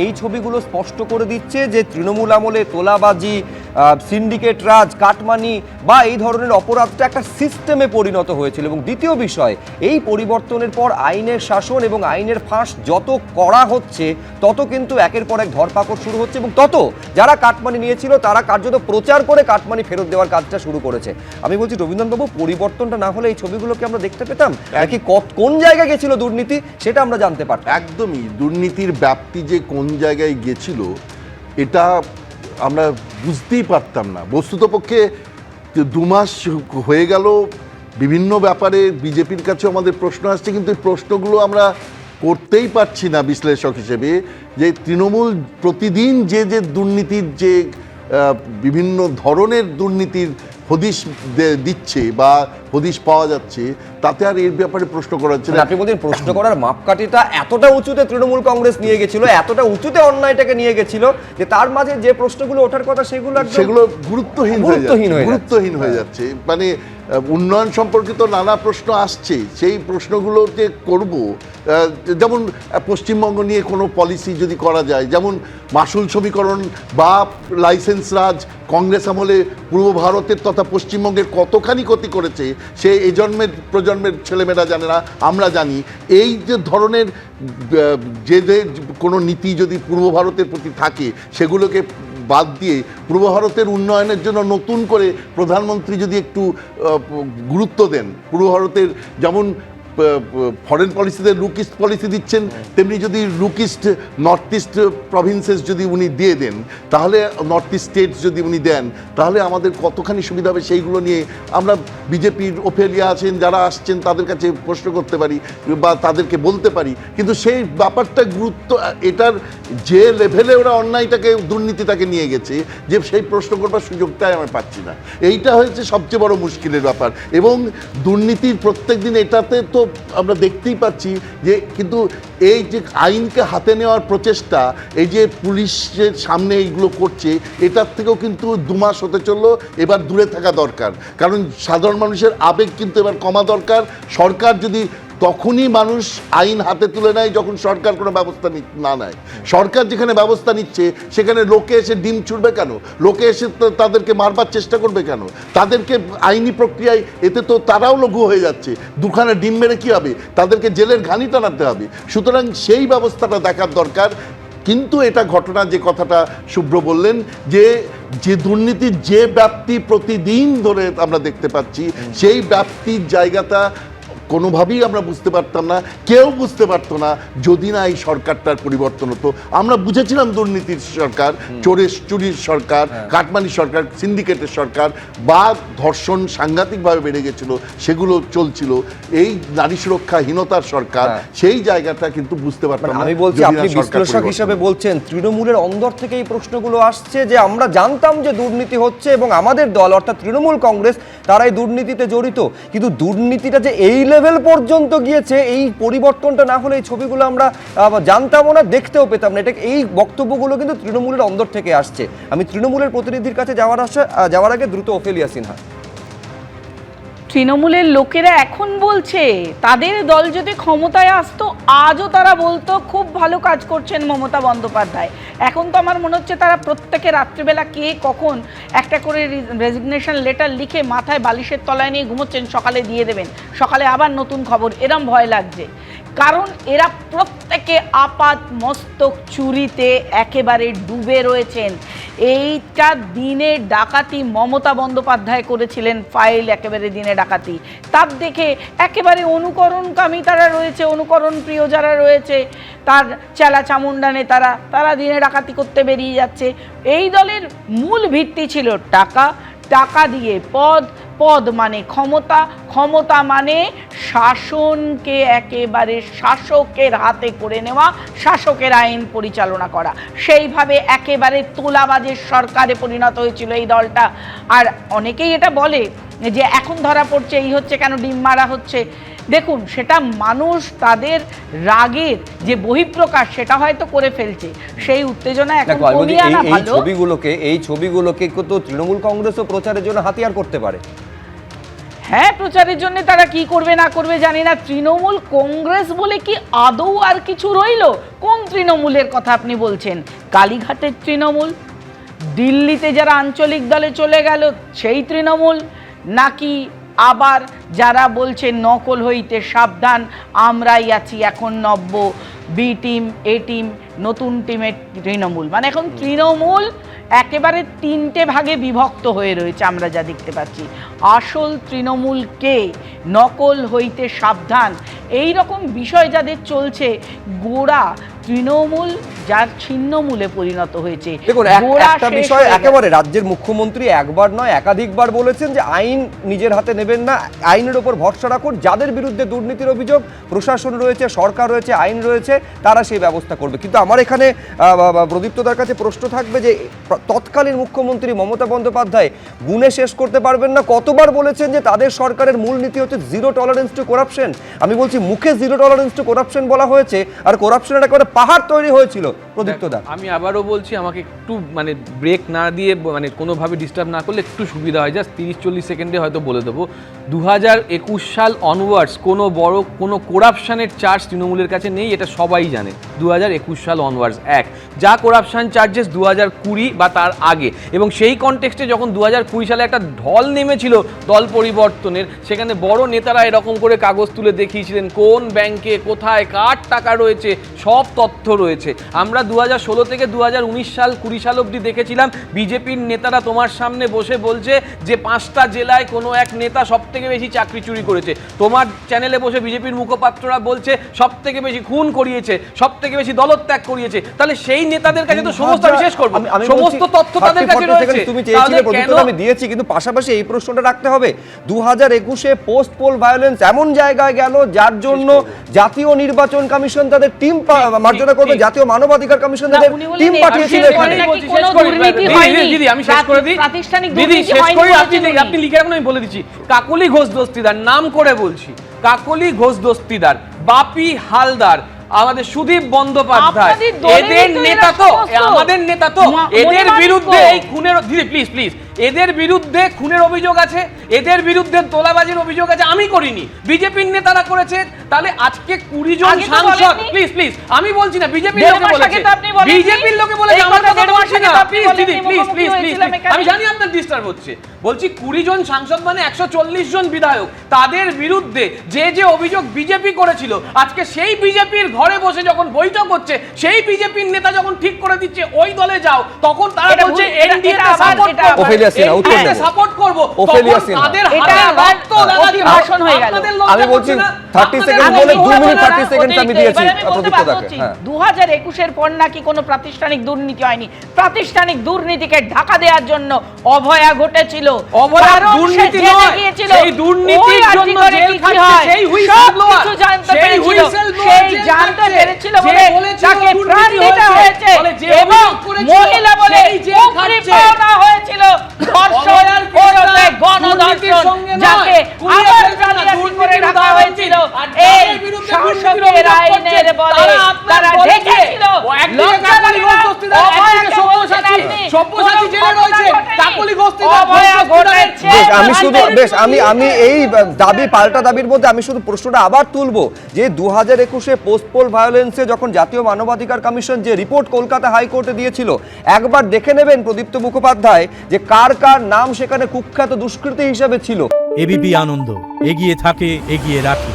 এই ছবিগুলো স্পষ্ট করে দিচ্ছে যে তৃণমূল আমলে তোলাবাজি, সিন্ডিকেট রাজ, কাটমানি বা এই ধরনের অপরাধটা একটা সিস্টেমে পরিণত হয়েছিল। এবং দ্বিতীয় বিষয়, এই পরিবর্তনের পর আইনের শাসন এবং আইনের ফাঁস যত কড়া হচ্ছে তত কিন্তু একের পর এক ধরপাকড় শুরু হচ্ছে এবং তত যারা কাটমানি নিয়েছিল তারা কার্যত প্রচার করে কাটমানি ফেরত দেওয়ার কাজটা শুরু করেছে। আমি বলছি রবীন্দ্রনাথবাবু, পরিবর্তনটা না হলে এই ছবিগুলোকে আমরা দেখতে পেতাম নাকি কোন জায়গায় গেছিল দুর্নীতি সেটা আমরা জানতে পারতাম? একদমই, দুর্নীতির ব্যাপ্তি যে কোন জায়গায় গেছিল এটা আমরা বুঝতেই পারতাম না। বস্তুতপক্ষে 2 মাস হয়ে গেল, বিভিন্ন ব্যাপারে বিজেপির কাছে আমাদের প্রশ্ন আসছে, কিন্তু এই প্রশ্নগুলো আমরা করতেই পারছি না বিশ্লেষক হিসেবে। যে তৃণমূল প্রতিদিন যে যে দুর্নীতির যে বিভিন্ন ধরনের দুর্নীতির হদিশ দিচ্ছে বা হদিশ পাওয়া যাচ্ছে, তাতে আর এর ব্যাপারে প্রশ্ন করা হচ্ছে না। আপনি বলছেন প্রশ্ন করার মাপকাঠিটা এতটা উঁচুতে তৃণমূল কংগ্রেস নিয়ে গেছিল, এতটা উঁচুতে অন্যায়টাকে নিয়ে গেছিল যে তার মাঝে যে প্রশ্নগুলো ওঠার কথা সেগুলো গুরুত্বহীন হয়ে যাচ্ছে। মানে উন্নয়ন সম্পর্কিত নানা প্রশ্ন আসছে, সেই প্রশ্নগুলো যে করব, যেমন পশ্চিমবঙ্গ নিয়ে কোনো পলিসি যদি করা যায়, যেমন মাসুল সমীকরণ বা লাইসেন্স রাজ কংগ্রেস আমলে পূর্ব ভারতের তথা পশ্চিমবঙ্গের কতখানি ক্ষতি করেছে সে এই প্রজন্মের ছেলেমেয়েরা জানে না, আমরা জানি। এই যে ধরনের যে কোনো নীতি যদি পূর্ব ভারতের প্রতি থাকে সেগুলোকে বাদ দিয়ে পূর্ব ভারতের উন্নয়নের জন্য নতুন করে প্রধানমন্ত্রী যদি একটু গুরুত্ব দেন, পূর্ব ভারতের যেমন ফরেন পলিসিতে লুক ইস্ট পলিসি দিচ্ছেন, তেমনি যদি look east north east provinces যদি উনি দিয়ে দেন, তাহলে নর্থ ইস্ট স্টেটস যদি উনি দেন, তাহলে আমাদের কতখানি সুবিধা হবে সেইগুলো নিয়ে আমরা বিজেপির ওফেলিয়া আছেন যারা আসছেন তাদের কাছে প্রশ্ন করতে পারি বা তাদেরকে বলতে পারি। কিন্তু সেই ব্যাপারটা গুরুত্ব, এটার যে লেভেলে ওরা অন্যায়টাকে দুর্নীতিটাকে নিয়ে গেছে, যে সেই প্রশ্ন করবার সুযোগটাই আমরা পাচ্ছি না। এইটা হয়েছে সবচেয়ে বড় মুশকিলের ব্যাপার। এবং দুর্নীতির প্রত্যেক দিন এটাতে তো আমরা দেখতেই পাচ্ছি যে, কিন্তু এই যে আইনকে হাতে নেওয়ার প্রচেষ্টা, এই যে পুলিশের সামনে এইগুলো করছে, এটার থেকেও কিন্তু 2 মাস হতে চললো। এবার দূরে থাকা দরকার, কারণ সাধারণ মানুষের আবেগ কিন্তু এবার কমা দরকার। সরকার যদি তখনই মানুষ আইন হাতে তুলে নেয় যখন সরকার কোনো ব্যবস্থা না নেয়। সরকার যেখানে ব্যবস্থা নিচ্ছে সেখানে লোকে এসে ডিম ছুড়বে কেন? লোকে এসে তাদেরকে মারবার চেষ্টা করবে কেন? তাদেরকে আইনি প্রক্রিয়ায় এতে তো তারাও লঘু হয়ে যাচ্ছে। দুখানা ডিম মেরে কী হবে? তাদেরকে জেলের ঘানি টানাতে হবে। সুতরাং সেই ব্যবস্থাটা দেখার দরকার। কিন্তু এটা ঘটনা, যে কথাটা শুভ্র বললেন, যে দুর্নীতির যে ব্যাপ্তি প্রতিদিন ধরে আমরা দেখতে পাচ্ছি, সেই ব্যাপ্তির জায়গাটা কোনোভাবেই আমরা বুঝতে পারতাম না, কেউ বুঝতে পারতো না যদি না এই সরকারটার পরিবর্তন হতো। আমরা বুঝেছিলাম দুর্নীতির সরকার, চুরির সরকার, কাটমানির সরকার, সিন্ডিকেটের সরকার, বা ধর্ষণ সাংঘাতিকভাবে বেড়ে গেছিল, সেগুলো চলছিল। এই নারী সুরক্ষাহীনতার সরকার, সেই জায়গাটা কিন্তু বুঝতে পারতাম না। আমি বলছি, আপনি বিশ্লেষক হিসেবে বলছেন তৃণমূলের অন্দর থেকে এই প্রশ্নগুলো আসছে যে আমরা জানতাম যে দুর্নীতি হচ্ছে এবং আমাদের দল অর্থাৎ তৃণমূল কংগ্রেস তারাই দুর্নীতিতে জড়িত, কিন্তু দুর্নীতিটা যে এই লেভেল পর্যন্ত গিয়েছে, এই পরিবর্তনটা না হলে এই ছবিগুলো আমরা জানতামও না, দেখতেও পেতাম না। এটা এই বক্তব্যগুলো কিন্তু তৃণমূলের অন্দর থেকে আসছে। আমি তৃণমূলের প্রতিনিধির কাছে যাওয়ার আগে দ্রুত ওফেলিয়া সিনহা। তৃণমূলের লোকেরা এখন বলছে তাদের দল যদি ক্ষমতায় আসতো আজও তারা বলতো খুব ভালো কাজ করছেন মমতা বন্দ্যোপাধ্যায়। এখন তো আমার মনে হচ্ছে তারা প্রত্যেকে রাত্রিবেলা কে কখন একটা করে রেজিগনেশন লেটার লিখে মাথায় বালিশের তলায় নিয়ে ঘুমোচ্ছেন, সকালে দিয়ে দেবেন, সকালে আবার নতুন খবর, এরম ভয় লাগছে। কারণ এরা প্রত্যেকে আপাত মস্তক চুরিতে একেবারে ডুবে রয়েছেন। এইটা দিনের ডাকাতি মমতা বন্দ্যোপাধ্যায় করেছিলেন, ফাইল একেবারে দিনে ডাকাতি। তার দেখে একেবারে অনুকরণকামী তারা রয়েছে, অনুকরণ প্রিয় যারা রয়েছে, তার চেলা চামুন্ডা নেতারা, তারা দিনে ডাকাতি করতে বেরিয়ে যাচ্ছে। এই দলের মূল ভিত্তি ছিল টাকা, টাকা দিয়ে পদ মানে ক্ষমতা, ক্ষমতা মানে শাসনকে একেবারে শাসকের হাতে করে নেওয়া, শাসকের আইন পরিচালনা করা। সেইভাবে একেবারে তোলাবাজের সরকারে পরিণত হয়েছিল এই দলটা। আর অনেকেই এটা বলে যে এখন ধরা পড়ছে, এই হচ্ছে কেন, ডিম মারা হচ্ছে। দেখুন, সেটা মানুষ তাদের রাগের যে বহিঃপ্রকাশ সেটা হয়তো করে ফেলছে, সেই উত্তেজনা এখন কমিয়ে আনা ভালো। এই ছবিগুলোকে তো তৃণমূল কংগ্রেসও প্রচারের জন্য হাতিয়ার করতে পারে। হ্যাঁ, প্রচারের জন্য তারা কি করবে না করবে জানি না। তৃণমূল কংগ্রেস বলে কি আদৌ আর কিছু রইলো? কোন তৃণমূলের কথা আপনি বলছেন? কালীঘাটের তৃণমূল, দিল্লিতে যারা আঞ্চলিক দলে চলে গেল সেই তৃণমূল, নাকি আবার যারা বলছে নকল হইতে সাবধান, আমরাই আছি এখন নব্য, বি টিম, এ টিম, নতুন টিমের তৃণমূল? মানে এখন তৃণমূল একেবারে তিনটে ভাগে বিভক্ত হয়ে রয়েছে আমরা যা দেখতে পাচ্ছি। আসল তৃণমূলকে, নকল হইতে সাবধান, এই রকম বিষয় যাদের চলছে, গোড়া তৃণমূল যার ছিন্নমূলে পরিণত হয়েছে। দেখুন, গোড়া একটা শেষ বিষয় হয়ে গেছে। একেবারে রাজ্যের মুখ্যমন্ত্রী একবার নয় একাধিকবার বলেছেন যে আইন নিজের হাতে নেবেন না, আইনের ওপর ভরসা রাখুন, যাদের বিরুদ্ধে দুর্নীতির অভিযোগ, প্রশাসন রয়েছে, সরকার রয়েছে, আইন রয়েছে, তারা সেই ব্যবস্থা করবে। কিন্তু আমার এখানে প্রদীপ্তদার কাছে প্রশ্ন থাকবে যে তৎকালীন মুখ্যমন্ত্রী মমতা বন্দ্যোপাধ্যায় গুণে শেষ করতে পারবেন না। কতবার বলেছেন যে তাদের সরকারের মূল নীতি হচ্ছে জিরো টলারেন্স টু করাপশন। আমি বলছি, মুখে জিরো টলারেন্স টু করাপশন বলা হয়েছে, আর করাপশনের একেবারে পাহাড় তৈরি হয়েছিল। প্রদীপ্তদা, আমি আবারও বলছি, আমাকে একটু মানে ব্রেক না দিয়ে, মানে কোনোভাবে ডিস্টার্ব না করলে একটু সুবিধা হয়। জাস্ট 30-40 সেকেন্ডে হয়তো বলে দেবো। 2021 সাল অনওয়ার্ডস কোনো বড় কোনো করাপশানের চার্জ তৃণমূলের কাছে নেই, এটা সবাই জানে। 2021 সাল অনওয়ার্ডস যা করাপশান চার্জেস 2020 বা তার আগে, এবং সেই কনটেক্সটে যখন 2020 সালে একটা ঢল নেমেছিল দল পরিবর্তনের, সেখানে বড় নেতারা এরকম করে কাগজ তুলে দেখিয়েছিলেন কোন ব্যাংকে কোথায় কার টাকা রয়েছে, সব তথ্য রয়েছে। আমরা 2016 থেকে 2019 সাল 20 সাল অবধি দেখেছিলাম বিজেপির নেতারা তোমার সামনে বসে বলছে যে 5টা জেলায় কোনো এক নেতা সব থেকে বেশি চাকরি চুরি করেছে। তোমার চ্যানেলে বসে বিজেপির মুখপাত্ররা বলছে সব থেকে বেশি খুন করিয়েছে, সব থেকে বেশি দলত্যাগ করিয়েছে। তাহলে সেই নেতাদের কাছে তো সমস্ত আমি শেষ করব, সমস্ত তথ্য তাদের কাছে রয়েছে। তুমি চেয়েছিলে প্রদীপ্তদা, আমি দিয়েছি, কিন্তু পাশাপাশি এই প্রশ্নটা রাখতে হবে। 2021-এ পোস্ট পোল ভায়োলেন্স এমন জায়গায় গেল যার জন্য জাতীয় নির্বাচন কমিশন তাদের টিম মার্জনা করবে, জাতীয় মানবাধিকার কমিশন তাদের টিম পাঠিয়েছিল এখানে। দিদি আমি শেষ করে দিই, দিদি শেষ করি, আপনি লিখে রাখুন, আমি বলে দিচ্ছি। কাকলি ঘোষ দস্তিদার, নাম করে বলছি, কাকলি ঘোষ দস্তিদার, বাপি হালদার, আমাদের সুদীপ বন্দ্যোপাধ্যায়, এদের নেতা তো, আমাদের নেতা তো, এদের বিরুদ্ধে এই খুনের, দিদি প্লিজ প্লিজ, এদের বিরুদ্ধে খুনের অভিযোগ আছে, এদের বিরুদ্ধে তোলাবাজির অভিযোগ আছে, আমি করিনি, বিজেপির নেতারা করেছে। তাহলে আজকে 20 জন সাংসদ, প্লিজ প্লিজ, আমি বলছি না, বিজেপির লোকে বলেছে, বিজেপির লোকে বলেছে, আমার কথা বলছি না, প্লিজ দিদি প্লিজ প্লিজ প্লিজ, আমি জানি আপনার ডিস্টার্ব হচ্ছে, বলছি 20 জন সাংসদ মানে 140 জন বিধায়ক, তাদের বিরুদ্ধে যে যে অভিযোগ বিজেপি করেছিল, আজকে সেই বিজেপির ঘরে বসে যখন বৈঠক হচ্ছে, সেই বিজেপির নেতা যখন ঠিক করে দিচ্ছে ওই দলে যাও, তখন তারা বলছে এনডিএ তে সাপোর্ট করব, সাপোর্ট করব, তাদের হাতে রক্ত লাগাতে ভাষণ হয়ে গেল। আমি বলছি 30 সেকেন্ড বলে 2 মিনিট 30 সেকেন্ড আমি দিয়েছি প্রদীপ্তদাকে। 2021 এর পর নাকি কোনো প্রাতিষ্ঠানিক দুর্নীতি হয়নি, প্রাতিষ্ঠানিক দুর্নীতিকে ঢাকা দেওয়ার জন্য অভয়া ঘটেছিল। অভয়া দুর্নীতি নয়, সেই দুর্নীতির জন্য জেল খাটছে সেই হুইসেলব্লোয়ার, সেই হুইসেলব্লোয়ার সেই জানতে পেরেছিল বলে তাকে প্রাণ দিতে হয়েছে, এবং মহিলা বলে চাকরি পাওয়া হয়েছিল। ধর্ষণ ওরফে গণধর্ষণ, যাকে আবার জালিয়াতি করে রাখা হয়েছিল, এই শাসকের আইনের বলে তারা ঢেকেছিল। আমি এই দাবি পাল্টা দাবির মধ্যে আমি শুধু প্রশ্নটা আবার তুলবো যে 2021-এ পোস্ট পোল ভায়োলেন্সে যখন জাতীয় মানবাধিকার কমিশন যে রিপোর্ট কলকাতা হাইকোর্টে দিয়েছিল, একবার দেখে নেবেন প্রদীপ্ত মুখোপাধ্যায় যে কার কার নাম সেখানে কুখ্যাত দুষ্কৃতী হিসেবে ছিল। এবিপি আনন্দ, এগিয়ে থাকে, এগিয়ে রাখে।